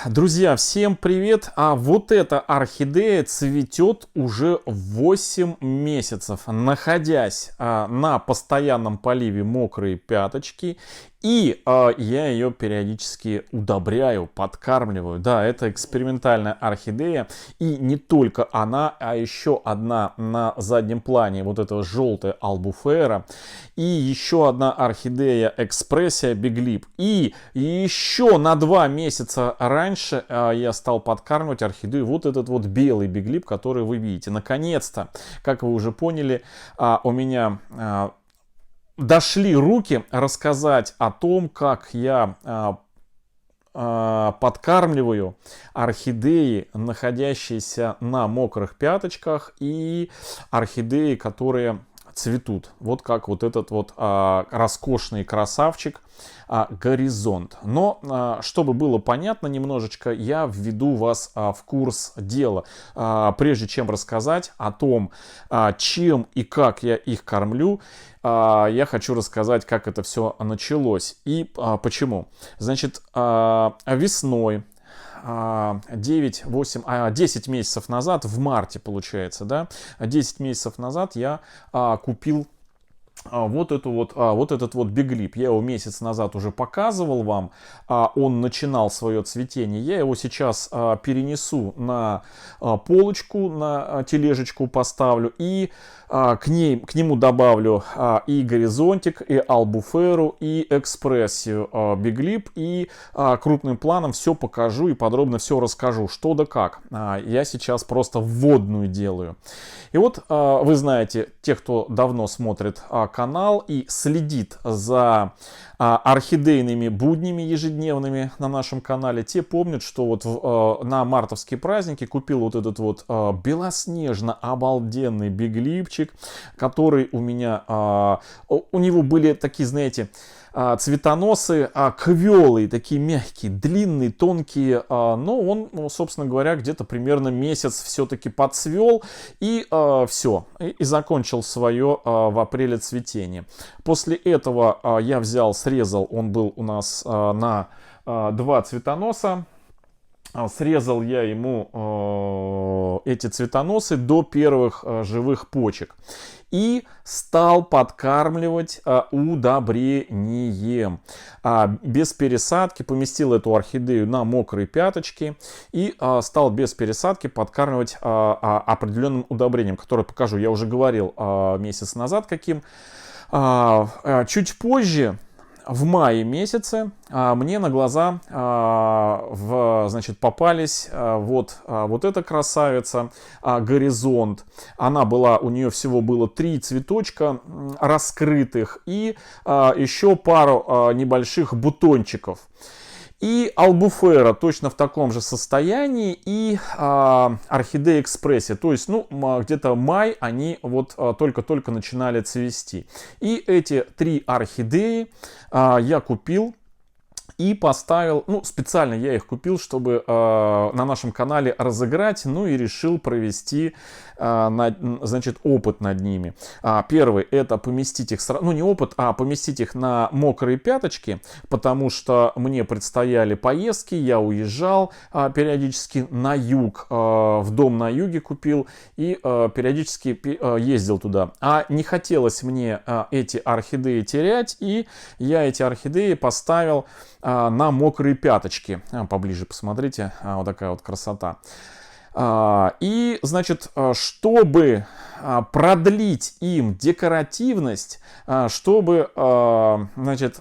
Друзья, всем привет! А вот эта орхидея цветет уже 8 месяцев, находясь на постоянном поливе мокрые пяточки. И я ее периодически удобряю, подкармливаю. Да, это экспериментальная орхидея. И не только она, а еще одна на заднем плане. Вот эта желтая албуфера. И еще одна орхидея экспрессия биглип. И еще на 2 месяца раньше я стал подкармливать орхидею вот этот вот белый биглип, который вы видите. Наконец-то, как вы уже поняли, у меня дошли руки рассказать о том, как я подкармливаю орхидеи, находящиеся на мокрых пяточках, и орхидеи, которые цветут. Вот как вот этот вот роскошный красавчик горизонт. Но чтобы было понятно немножечко, я введу вас в курс дела. Прежде чем рассказать о том, чем и как я их кормлю, я хочу рассказать, как это все началось и почему. Значит, весной 10 месяцев назад, в марте получается, да, 10 месяцев назад я купил вот этот вот биглип. Я его месяц назад уже показывал вам. Он начинал свое цветение. Я его сейчас перенесу на полочку, на тележечку поставлю. И к нему добавлю и горизонтик, и албуферу, и экспрессию биглип. И крупным планом все покажу и подробно все расскажу, что да как. Я сейчас просто вводную делаю. И вот вы знаете, те, кто давно смотрит канал и следит за орхидейными буднями ежедневными на нашем канале, те помнят, что вот на мартовские праздники купил вот этот вот белоснежно обалденный биглипчик, который у меня, у него были такие, знаете, цветоносы квелые, такие мягкие, длинные, тонкие, но он, собственно говоря, где-то примерно месяц все-таки подцвел и все, и закончил свое в апреле цветение. После этого я взял, срезал, он был у нас на 2 цветоноса. Срезал я ему эти цветоносы до первых живых почек. И стал подкармливать удобрением. Без пересадки поместил эту орхидею на мокрые пяточки. И стал без пересадки подкармливать определенным удобрением, которое покажу. Я уже говорил месяц назад каким. Чуть позже, в мае месяце, мне на глаза значит, попались вот эта красавица, горизонт. Она была, у нее всего было 3 цветочка раскрытых и еще пару небольших бутончиков. И албуфера точно в таком же состоянии, и орхидея экспрессия. То есть, ну, где-то май они вот только-только начинали цвести. И эти 3 орхидеи я купил и поставил, ну, специально я их купил, чтобы на нашем канале разыграть, ну и решил провести, значит, опыт над ними. Первый — это поместить их, ну не опыт, а поместить их на мокрые пяточки, потому что мне предстояли поездки, я уезжал периодически на юг, в дом на юге купил и периодически ездил туда. А не хотелось мне эти орхидеи терять, и я эти орхидеи поставил на мокрые пяточки. Поближе посмотрите, вот такая вот красота. И, значит, чтобы продлить им декоративность, чтобы, значит,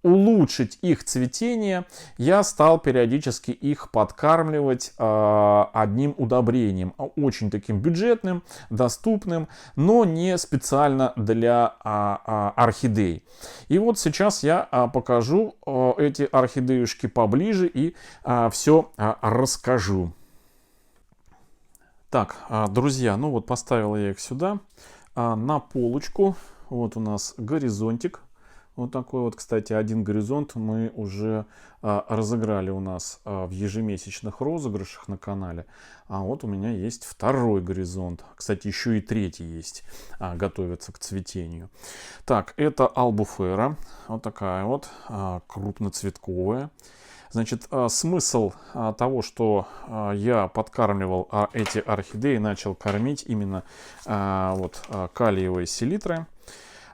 улучшить их цветение, я стал периодически их подкармливать одним удобрением, очень таким бюджетным, доступным, но не специально для орхидей. И вот сейчас я покажу эти орхидеюшки поближе и все расскажу. Так, друзья, ну вот поставил я их сюда на полочку. Вот у нас горизонтик. Вот такой вот, кстати, один горизонт мы уже разыграли у нас в ежемесячных розыгрышах на канале. А вот у меня есть второй горизонт. Кстати, еще и третий есть, готовится к цветению. Так, это албуфера. Вот такая вот, крупноцветковая. Значит, смысл того, что я подкармливал эти орхидеи, начал кормить именно вот калиевой селитрой,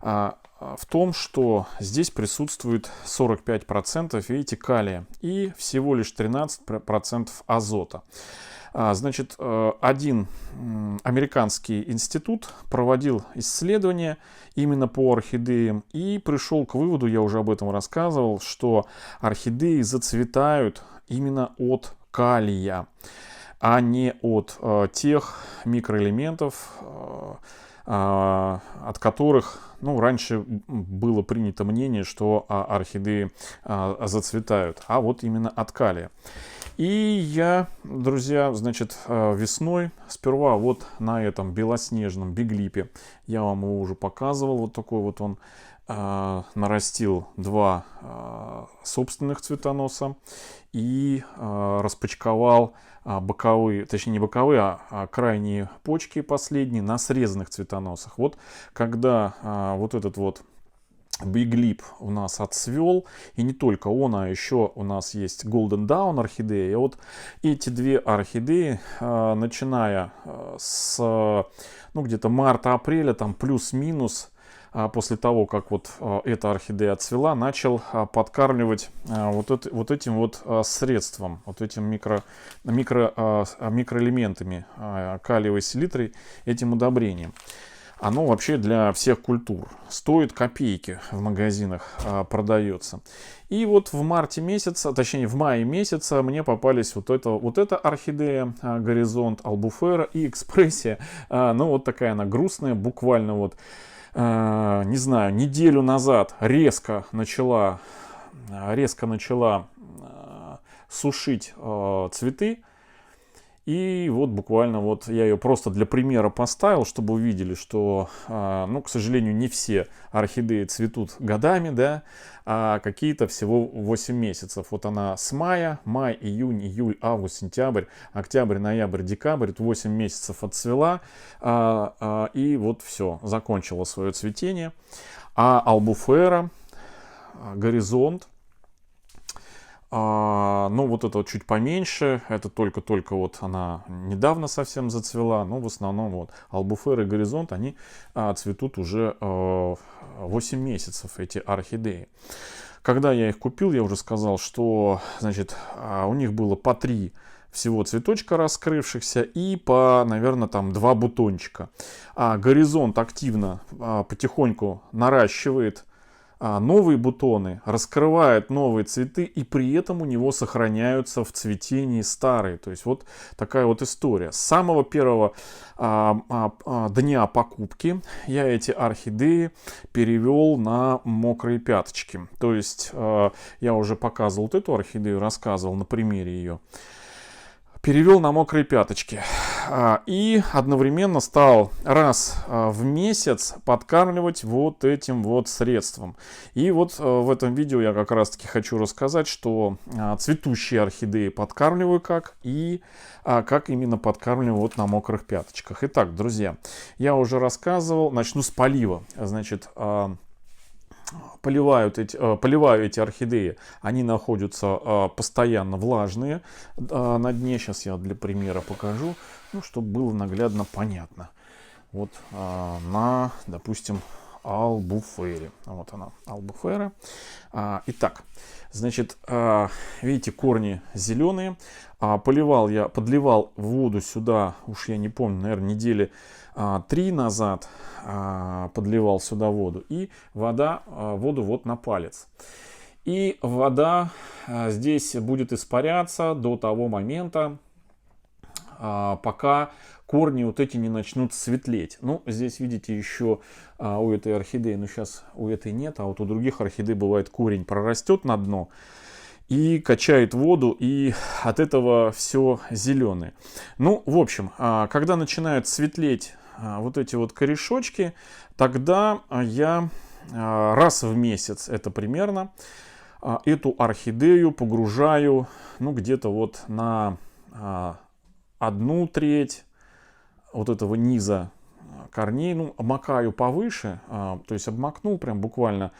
в том, что здесь присутствует 45%, видите, калия и всего лишь 13% азота. Значит, один американский институт проводил исследования именно по орхидеям и пришел к выводу, я уже об этом рассказывал, что орхидеи зацветают именно от калия, а не от тех микроэлементов, от которых, ну, раньше было принято мнение, что орхидеи зацветают, а вот именно от калия. И я, друзья, значит, весной, сперва вот на этом белоснежном биглипе, я вам его уже показывал, вот такой вот он, нарастил два собственных цветоноса и распочковал боковые, точнее не боковые, а крайние почки последние на срезанных цветоносах. Вот когда вот этот вот биглип у нас отцвел, и не только он, а еще у нас есть Golden Dawn орхидея. И вот эти две орхидеи, начиная с, ну, где-то марта-апреля, там плюс-минус, после того, как вот эта орхидея отцвела, начал подкармливать вот этим вот средством, вот этим микроэлементами, калиевой селитрой, этим удобрением. Оно вообще для всех культур стоит копейки, в магазинах продается. И вот в марте месяца, точнее в мае месяца мне попались вот эта орхидея Горизонт, Албуфера и Экспрессия. Ну вот такая она грустная, буквально вот, не знаю, неделю назад резко начала сушить цветы. И вот буквально вот я ее просто для примера поставил, чтобы увидели, что, ну, к сожалению, не все орхидеи цветут годами, да, а какие-то всего 8 месяцев. Вот она с мая, май, июнь, июль, август, сентябрь, октябрь, ноябрь, декабрь, 8 месяцев отцвела, и вот все, закончила свое цветение. А Албуфера, Горизонт, ну, вот это вот чуть поменьше, это только-только вот она недавно совсем зацвела, но в основном вот Албуфера и Горизонт, они цветут уже 8 месяцев, эти орхидеи. Когда я их купил, я уже сказал, что, значит, у них было по 3 всего цветочка раскрывшихся и по, наверное, там 2 бутончика. Горизонт активно потихоньку наращивает новые бутоны, раскрывает новые цветы, и при этом у него сохраняются в цветении старые. То есть вот такая вот история. С самого первого дня покупки я эти орхидеи перевел на мокрые пяточки. То есть я уже показывал вот эту орхидею, рассказывал на примере ее. Перевел на мокрые пяточки. И одновременно стал раз в месяц подкармливать вот этим вот средством. И вот в этом видео я как раз таки хочу рассказать, что цветущие орхидеи подкармливаю как, и как именно подкармливаю вот на мокрых пяточках. Итак, друзья, я уже рассказывал, начну с полива. Значит, поливаю эти орхидеи, они находятся постоянно влажные на дне. Сейчас я для примера покажу, ну, чтобы было наглядно понятно. Вот на, допустим, Албуфере. Вот она, Албуфера. Итак, значит, видите, корни зеленые. Подливал воду сюда, уж я не помню, наверное, недели 3 назад подливал сюда воду. И воду вот на палец. И вода здесь будет испаряться до того момента, пока корни вот эти не начнут светлеть. Ну, здесь видите еще у этой орхидеи, ну сейчас у этой нет, а вот у других орхидей бывает корень прорастет на дно и качает воду, и от этого все зеленое. Ну, в общем, когда начинают светлеть вот эти вот корешочки, тогда я раз в месяц, это примерно, эту орхидею погружаю, ну, где-то вот на 1/3 вот этого низа корней, ну, макаю повыше, то есть обмакнул прям буквально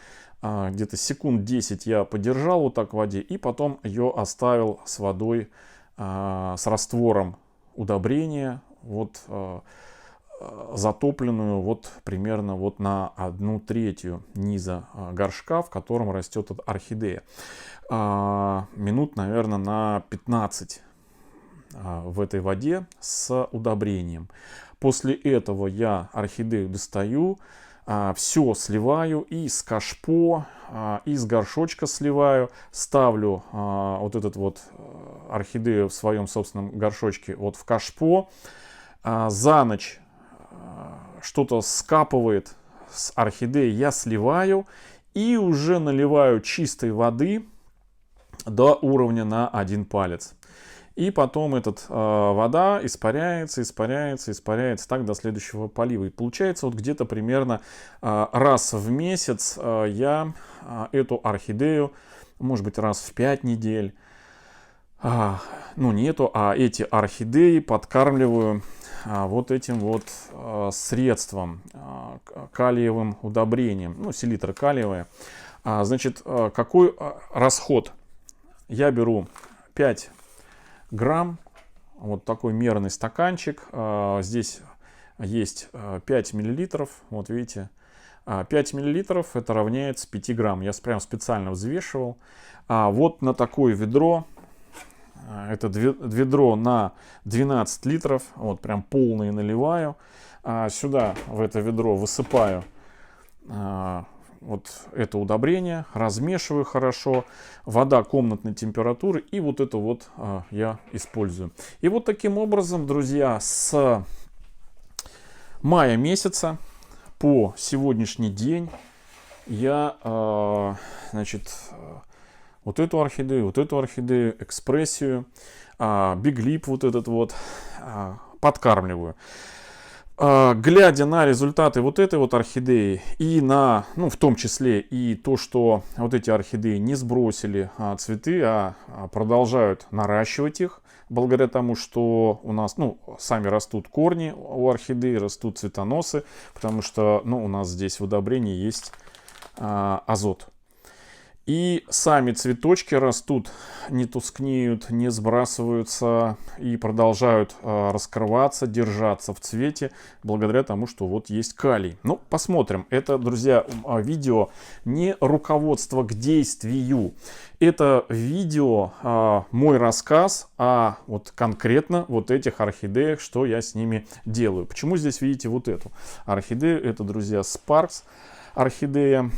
Где-то секунд 10 я подержал вот так в воде, и потом ее оставил с водой, с раствором удобрения, вот затопленную вот примерно вот на 1/3 низа горшка, в котором растет эта орхидея. Минут, наверное, на 15 в этой воде с удобрением. После этого я орхидею достаю, все сливаю из кашпо, из горшочка сливаю, ставлю вот этот вот орхидею в своем собственном горшочке вот в кашпо. За ночь что-то скапывает с орхидеи, я сливаю и уже наливаю чистой воды до уровня на 1 палец. И потом эта вода испаряется так до следующего полива. И получается вот где-то примерно раз в месяц я эту орхидею, может быть раз в 5 недель, ну не эту, а эти орхидеи подкармливаю вот этим вот средством, калиевым удобрением, ну селитра калиевая. Значит, какой расход? Я беру 5 грамм, вот такой мерный стаканчик, здесь есть 5 миллилитров, вот видите, 5 миллилитров это равняется 5 грамм, я прям специально взвешивал. Вот на такое ведро, это ведро на 12 литров, вот прям полные наливаю, сюда в это ведро высыпаю вот это удобрение, размешиваю хорошо, вода комнатной температуры, и вот это вот я использую. И вот таким образом, друзья, с мая месяца по сегодняшний день я, значит, вот эту орхидею, экспрессию, биглип вот этот вот подкармливаю. Глядя на результаты вот этой вот орхидеи и на, ну, в том числе и то, что вот эти орхидеи не сбросили цветы, а продолжают наращивать их, благодаря тому, что у нас, ну, сами растут корни у орхидеи, растут цветоносы, потому что, ну, у нас здесь в удобрении есть азот. И сами цветочки растут, не тускнеют, не сбрасываются и продолжают раскрываться, держаться в цвете, благодаря тому, что вот есть калий. Ну, посмотрим. Это, друзья, видео не руководство к действию. Это видео, мой рассказ о вот конкретно вот этих орхидеях, что я с ними делаю. Почему здесь видите вот эту орхидею? Это, друзья, Sparks. Орхидею,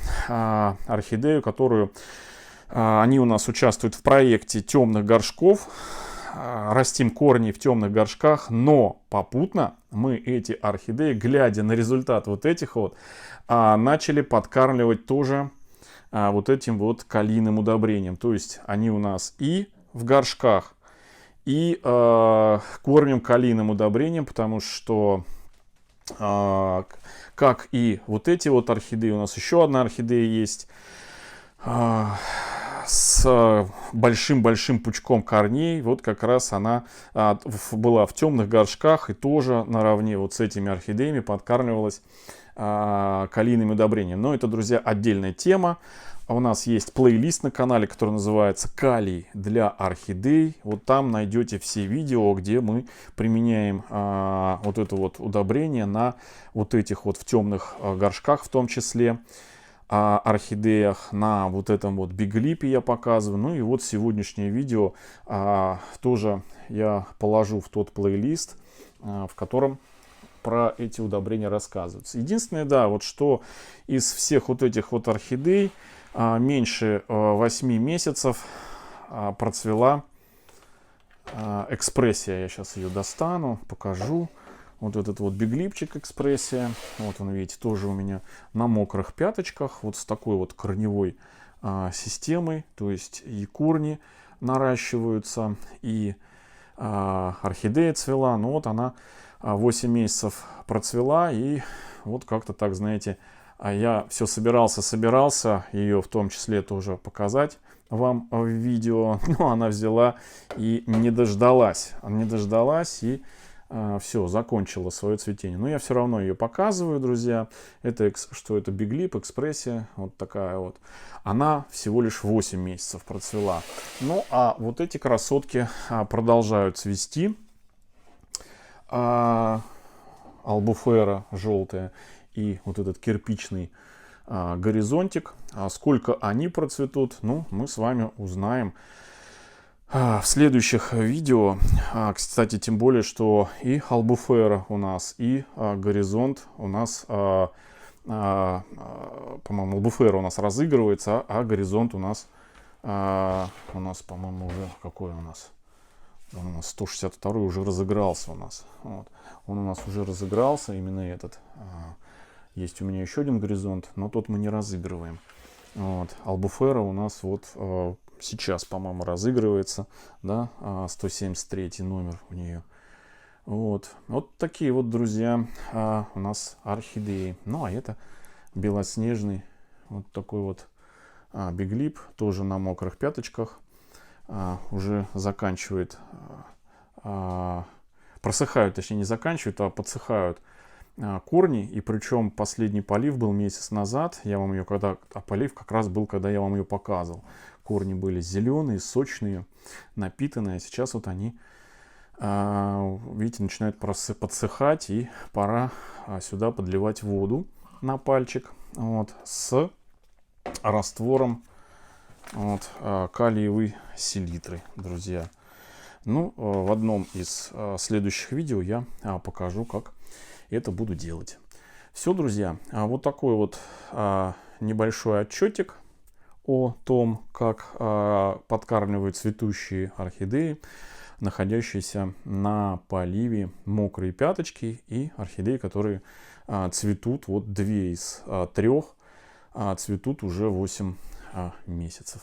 которую они у нас участвуют в проекте темных горшков. Растим корни в темных горшках, но попутно мы эти орхидеи, глядя на результат вот этих вот, начали подкармливать тоже вот этим вот калийным удобрением. То есть они у нас и в горшках, и кормим калийным удобрением, потому что как и вот эти вот орхидеи, у нас еще одна орхидея есть с большим-большим пучком корней. Вот как раз она была в темных горшках и тоже наравне вот с этими орхидеями подкармливалась калийным удобрением. Но это, друзья, отдельная тема. У нас есть плейлист на канале, который называется «Калий для орхидей». Вот там найдете все видео, где мы применяем вот это вот удобрение на вот этих вот в темных горшках, в том числе орхидеях, на вот этом вот биглипе я показываю. Ну и вот сегодняшнее видео тоже я положу в тот плейлист, в котором про эти удобрения рассказываются. Единственное, да, вот что из всех вот этих вот орхидей меньше 8 месяцев процвела экспрессия. Я сейчас ее достану, покажу. Вот этот вот биглипчик экспрессия. Вот он, видите, тоже у меня на мокрых пяточках. Вот с такой вот корневой системой. То есть и корни наращиваются, и орхидея цвела. Но вот она 8 месяцев процвела. И вот как-то так, знаете, я все собирался ее в том числе тоже показать вам в видео. Но она взяла и не дождалась. И все, закончила свое цветение. Но я все равно ее показываю, друзья. Что это Биглип, экспрессия, вот такая вот. Она всего лишь 8 месяцев процвела. Ну, а вот эти красотки продолжают цвести. Албуфера желтая и вот этот кирпичный горизонтик. Сколько они процветут, ну, мы с вами узнаем в следующих видео. Кстати, тем более, что и Албуфера у нас, и горизонт у нас, по-моему, Албуфера у нас разыгрывается, а горизонт у нас, по-моему, уже какой у нас? Он у нас 162 уже разыгрался у нас. Вот. Он у нас уже разыгрался, именно этот. Есть у меня еще один горизонт, но тот мы не разыгрываем. Вот. Албуфера у нас вот сейчас, по-моему, разыгрывается, да, 173 номер у нее. Вот. Вот такие вот, друзья, у нас орхидеи. Ну, а это белоснежный вот такой вот биглип, тоже на мокрых пяточках. Уже заканчивает, просыхают, точнее не заканчивают, а подсыхают корни. И причем последний полив был месяц назад. Я вам ее полив как раз был, когда я вам ее показывал. Корни были зеленые, сочные, напитанные. Сейчас вот они, видите, начинают подсыхать. И пора сюда подливать воду на пальчик. Вот, с раствором вот, калиевой селитры, друзья. Ну, в одном из следующих видео я покажу, как это буду делать. Все, друзья, вот такой вот небольшой отчетик о том, как подкармливают цветущие орхидеи, находящиеся на поливе мокрые пяточки, и орхидеи, которые цветут, вот 2 из 3 цветут уже 8 месяцев.